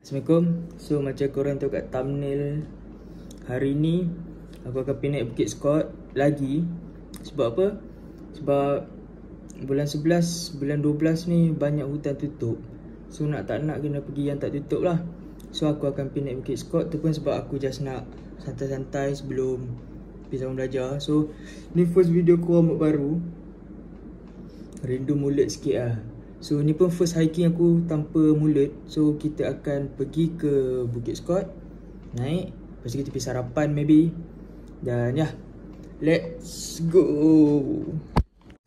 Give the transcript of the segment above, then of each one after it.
Assalamualaikum. So macam korang tengok kat thumbnail, hari ni aku akan pergi naik Bukit Scott lagi. Sebab apa? Sebab bulan 11, bulan 12 ni banyak hutan tutup. So nak tak nak kena pergi yang tak tutup lah. So aku akan pergi naik Bukit Scott tu pun sebab aku just nak santai-santai sebelum pergi sama belajar. So ni first video aku buat baru. Rindu mulut sikit lah. So ni pun first hiking aku tanpa mulut. So kita akan pergi ke Bukit Scott, naik, lepas tu kita pergi sarapan maybe. Dan ya, let's go.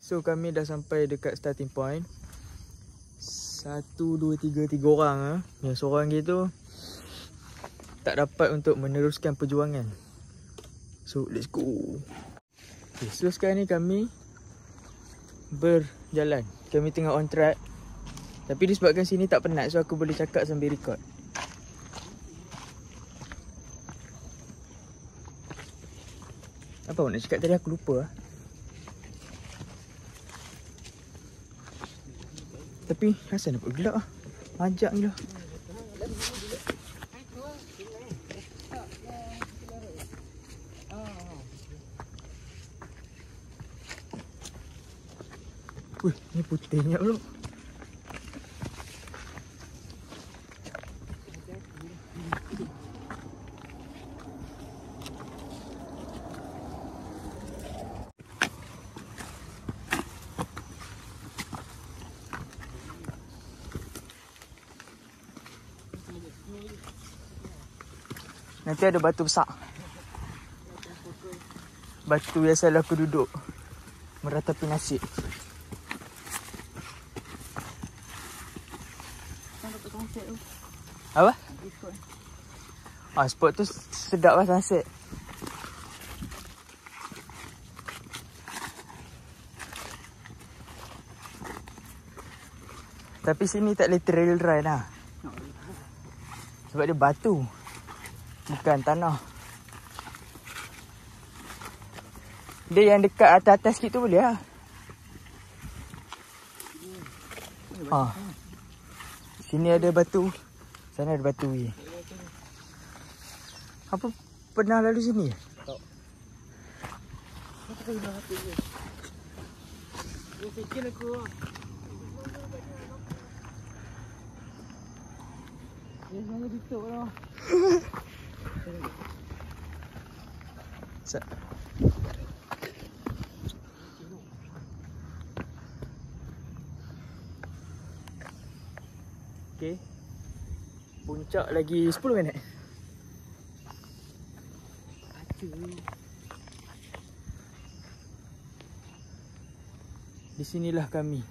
So kami dah sampai dekat starting point. 1, 2, 3 orang lah. Yang seorang gitu tak dapat untuk meneruskan perjuangan. So let's go. Okay, so sekarang ni kami berjalan. Kami tengah on track. Tapi disebabkan sini tak penat, so aku boleh cakap sambil record. Apa aku nak cakap tadi, aku lupa lah. Tapi asal nampak gelap lah. Ajak je lah. Wih, ni putihnya pula. Nanti ada batu besar. Batu yang selalu aku duduk meratapi nasib. Apa? Spot tu sedap lah sunset. Tapi sini tak boleh trail run lah. Sebab dia batu, bukan tanah. Dia yang dekat atas-atas sikit tu boleh lah. Sini ada batu, sana ada batu ni. Apa pernah lalu sini? Tak. Aku dah hati je. Aku fikir aku. Dia sangat tutup lah. Okay, puncak lagi 10 minit. Di sinilah kami.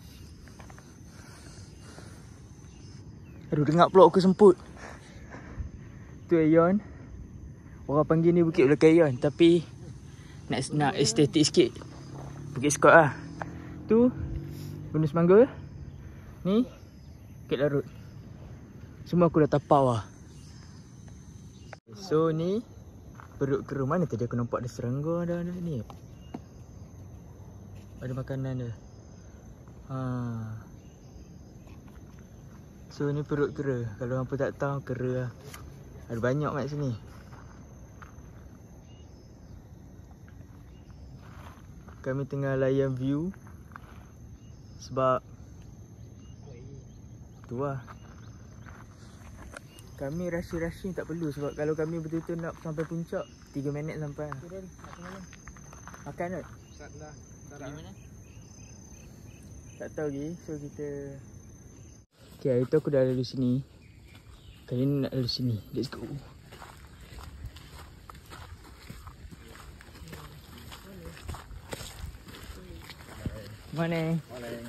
Aduh, dengar pula aku semput. Tu Aeon. Orang panggil ni Bukit Belakang Aeon, tapi nak estetik sikit, Bukit Scott lah. Tu Gunung Semangga. Ni Bukit Larut. Semua aku dah tapau lah. So ni Perut Kera. Mana tadi aku nampak ada serangga ada ni. Ada makanan dia. So ni Perut Kera. Kalau hampa tak tahu, kera lah. Ada banyak kat sini. Kami tengah layan view. Sebab tu lah, kami rushing tak perlu. Sebab kalau kami betul-betul nak sampai puncak, 3 minit sampai. Makan kot? Dari mana? Tak tahu lagi. So kita, okay, hari tu aku dah lalu sini. Kali ni nak lalu sini. Let's go. Morning. Morning.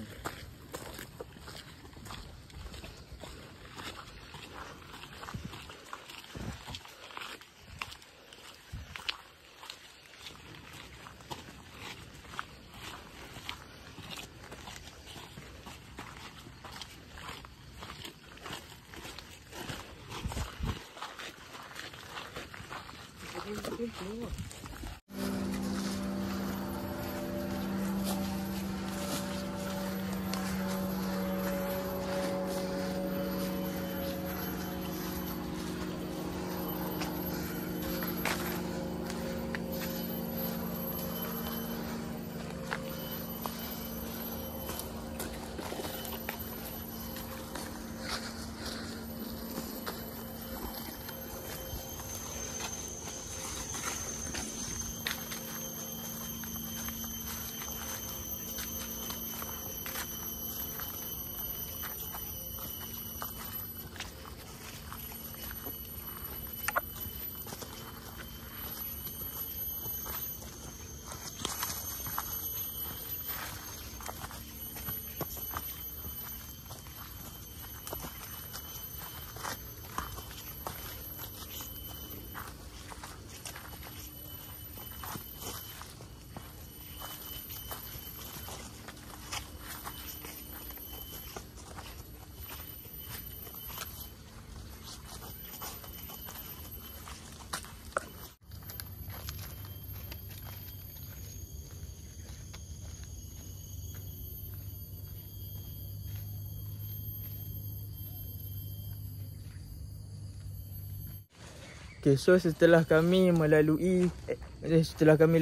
Okay, so setelah kami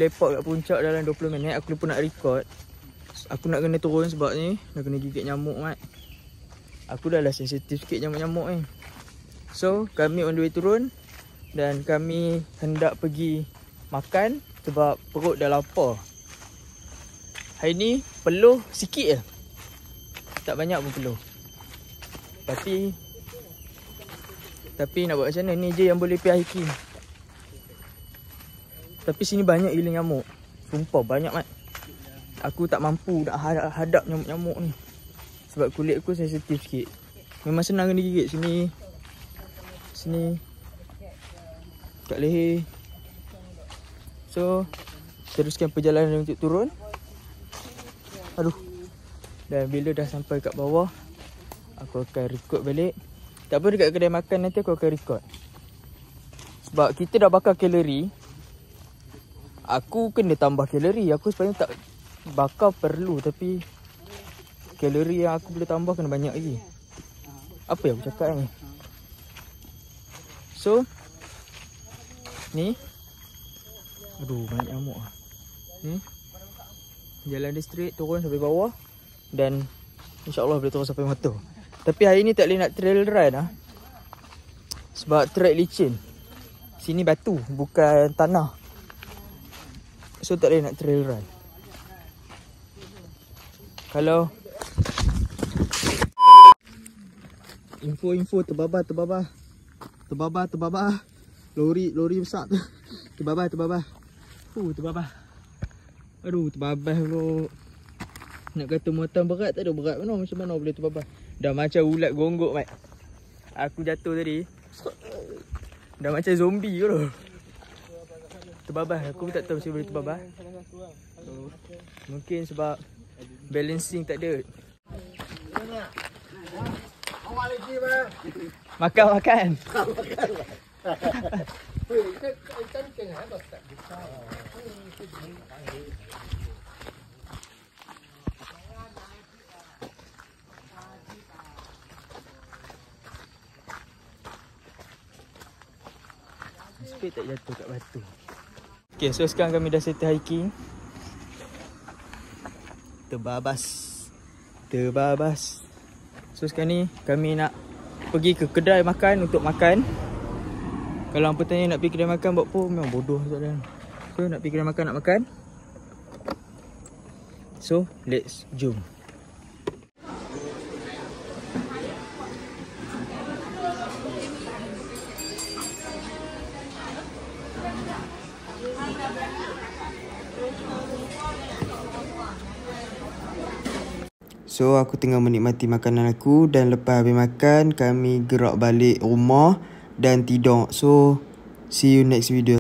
lepak kat puncak dalam 20 minit, aku lupa nak record. Aku nak kena turun sebab ni dah kena gigit nyamuk mat. Aku dah lah sensitif sikit nyamuk-nyamuk ni. So, kami on the way turun dan kami hendak pergi makan sebab perut dah lapar. Hari ni peluh sikit je. Tak banyak pun peluh. Tapi nak buat macam mana? Ni je yang boleh pergi hiking. Tapi sini banyak gila nyamuk. Sumpah banyak mat. Aku tak mampu nak hadap nyamuk-nyamuk ni. Sebab kulit aku sensitif sikit. Memang senang kena gigit sini. Sini. Kat leher. So, teruskan perjalanan untuk turun. Aduh. Dan bila dah sampai kat bawah, aku akan record balik. Tak apa, dekat kedai makan nanti aku akan record. Sebab kita dah bakar kalori. Aku kena tambah kalori. Aku sebenarnya tak bakar perlu, tapi kalori yang aku boleh tambah kena banyak lagi. Apa yang aku cakap ni? So, ni. Aduh, banyak nyamuk lah. Ni. Jalan dia straight, turun sampai bawah. Dan InsyaAllah boleh turun sampai motor. Tapi hari ni tak boleh nak trail run lah. Sebab track licin. Sini batu, bukan tanah. So tak boleh nak trail run. Kalau info terbabah. Lori besar tu. Terbabah. Terbabah. Aduh, terbabah pula. Nak kata muatan berat tak ada berat mana. Macam mana boleh terbabah? Dah macam ulat gonggok mat. Aku jatuh tadi. Dah macam zombie ke tu. Terbabah. Aku pun tak tahu macam boleh terbabah. Mungkin sebab balancing tak ada. Makan. Supaya tak jatuh kat batu. Okay, so sekarang kami dah settle hiking. Terbabas. So sekarang ni kami nak pergi ke kedai makan untuk makan. Kalau hampa tanya nak pergi kedai makan buat apa, memang bodoh soalan. So nak pergi kedai makan nak makan. So let's jom. So aku tengah menikmati makanan aku. Dan lepas habis makan, kami gerak balik rumah dan tidur. So see you next video.